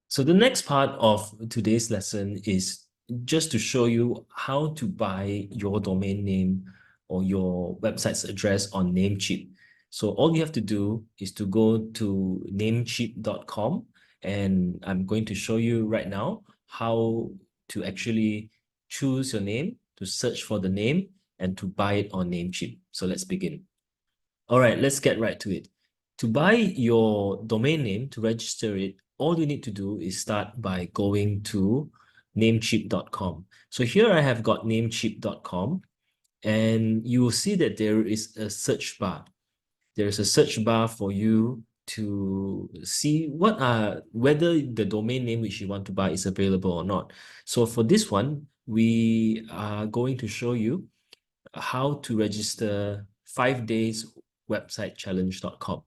So the next part of today's lesson is just to show you how to buy your domain name or your website's address on NameCheap. So all you have to do is to go to namecheap.com, and I'm going to show you right now how to actually choose your name, to search for the name, and to buy it on NameCheap. So let's begin. All right, let's get right to it. To buy your domain name, to register it, all you need to do is start by going to namecheap.com. So here I have got namecheap.com, and you will see that there is a search bar. There's a search bar for you to see whether the domain name which you want to buy is available or not. So for this one, we are going to show you how to register 5 days website challenge.com.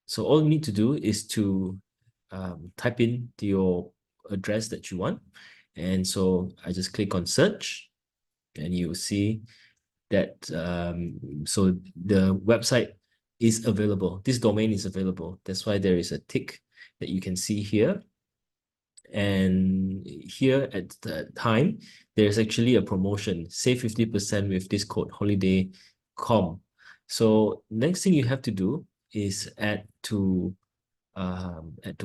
So all you need to do is to type in your address that you want. And so I just click on search, and you will see that so the website is available. This domain is available. That's why there is a tick that you can see here. And here at the time, there's actually a promotion, save 50% with this code holiday.com. So next thing you have to do is add to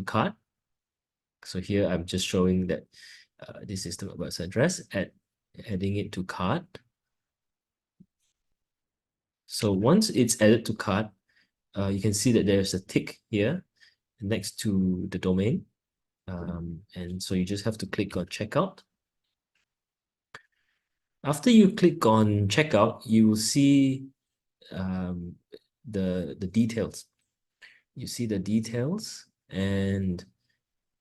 cart. So here I'm just showing that this is the website address, adding it to cart. So once it's added to cart, you can see that there's a tick here next to the domain. And so you just have to click on checkout. After you click on checkout, you will see the details. You see the details, and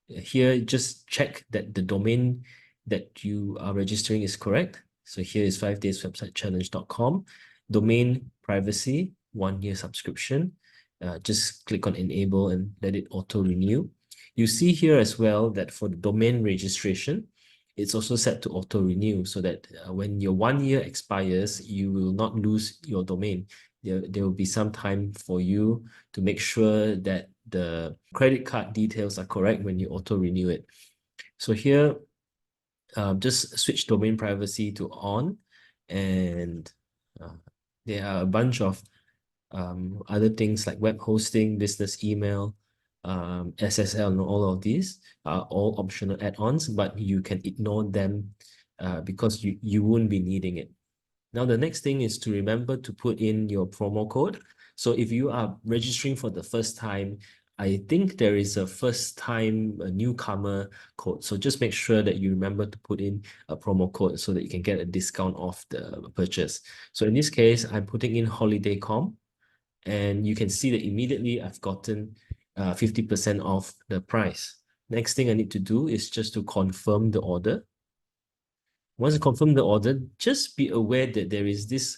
here just check that the domain that you are registering is correct. So here is 5dayswebsitechallenge.com. Domain privacy, 1-year subscription. Just click on enable and let it auto renew. You see here as well that for the domain registration, it's also set to auto renew, so that when your 1 year expires, you will not lose your domain. There will be some time for you to make sure that the credit card details are correct when you auto renew it. So here, just switch domain privacy to on, and there are a bunch of other things like web hosting, business email, SSL, and all of these are all optional add-ons, but you can ignore them because you won't be needing it. Now, the next thing is to remember to put in your promo code. So if you are registering for the first time, I think there is a first-time newcomer code. So just make sure that you remember to put in a promo code so that you can get a discount off the purchase. So in this case, I'm putting in holiday.com, and you can see that immediately I've gotten 50% off the price. Next thing I need to do is just to confirm the order. Once you confirm the order, just be aware that there is this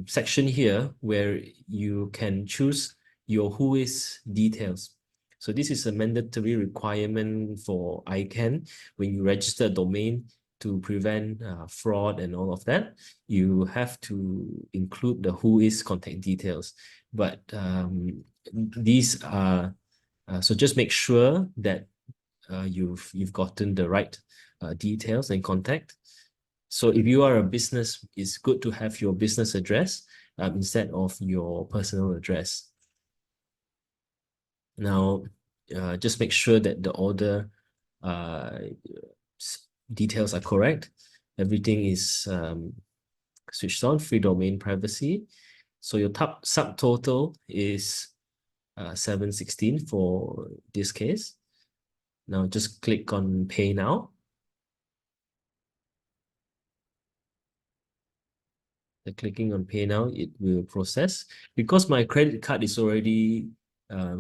section here where you can choose your whois details. So this is a mandatory requirement for ICANN. When you register a domain to prevent fraud and all of that, you have to include the whois contact details. But these are, so just make sure that you've gotten the right details and contact. So if you are a business, it's good to have your business address instead of your personal address. Now, just make sure that the order details are correct. Everything is switched on, free domain privacy. So your top subtotal is 716 for this case. Now just click on pay now. Clicking on pay now, it will process. Because my credit card is already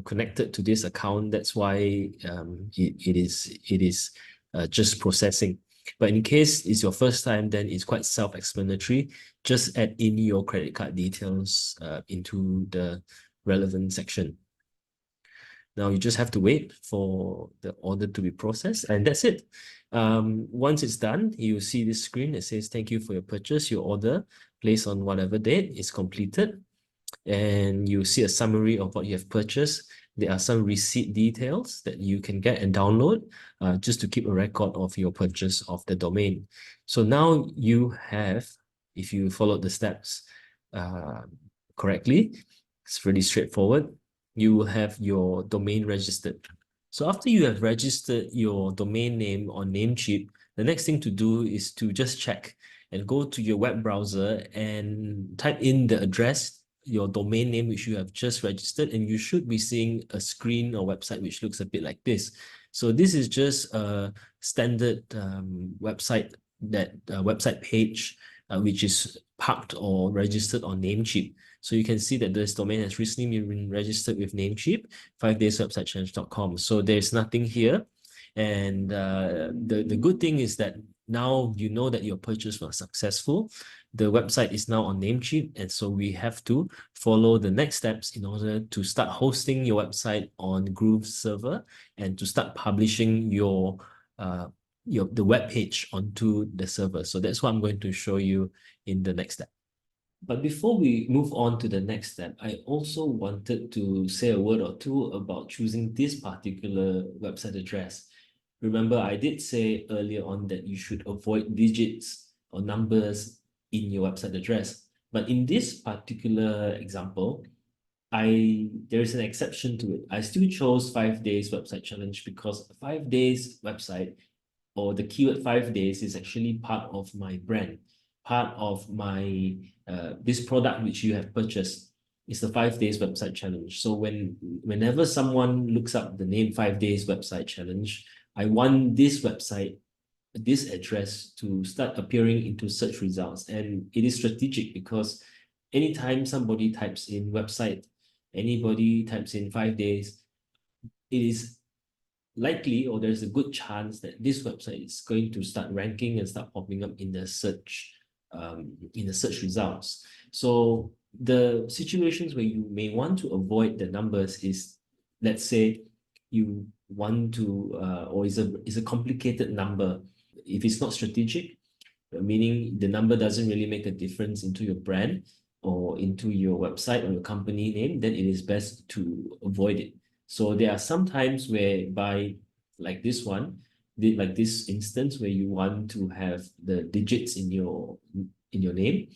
connected to this account, that's why it is just processing. But in case it's your first time, then it's quite self-explanatory. Just add in your credit card details into the relevant section. Now you just have to wait for the order to be processed, and that's it. Once it's done, you see this screen that says, "Thank you for your purchase. Your order placed on whatever date is completed." And you see a summary of what you have purchased. there are some receipt details that you can get and download just to keep a record of your purchase of the domain. So now you have, if you followed the steps correctly, it's pretty straightforward. You will have your domain registered. So after you have registered your domain name on Namecheap, the next thing to do is to just check and go to your web browser and type in the address, your domain name, which you have just registered, and you should be seeing a screen or website which looks a bit like this. So this is just a standard website page which is parked or registered on Namecheap. So you can see that this domain has recently been registered with Namecheap, 5dayswebsitechallenge.com. So there's nothing here. And the good thing is that now you know that your purchase was successful. The website is now on Namecheap, and so we have to follow the next steps in order to start hosting your website on Groove server and to start publishing the web page onto the server. So that's what I'm going to show you in the next step. But before we move on to the next step, I also wanted to say a word or two about choosing this particular website address. Remember, I did say earlier on that you should avoid digits or numbers in your website address. But in this particular example, there is an exception to it. I still chose 5 days website challenge because 5 days website or the keyword 5 days is actually part of my brand, part of my this product which you have purchased is the 5 days website challenge. So whenever someone looks up the name 5 days website challenge, I want this website, this address to start appearing into search results. And it is strategic because anytime somebody types in website, anybody types in 5 days, it is likely, or there's a good chance that this website is going to start ranking and start popping up in the search results. So the situations where you may want to avoid the numbers is, let's say you want to or is a complicated number. If it's not strategic, meaning the number doesn't really make a difference into your brand or into your website or your company name, then it is best to avoid it. So there are some times whereby, like this one, like this instance where you want to have the digits in your name,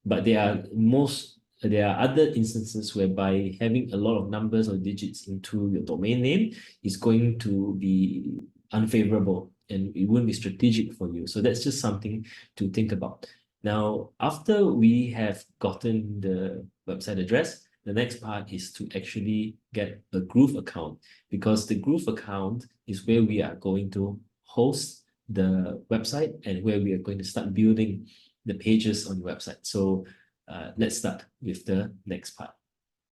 but there are other instances whereby having a lot of numbers or digits into your domain name is going to be unfavorable and it wouldn't be strategic for you. So that's just something to think about. Now, after we have gotten the website address, the next part is to actually get a Groove account, because the Groove account is where we are going to host the website and where we are going to start building the pages on the website. So let's start with the next part.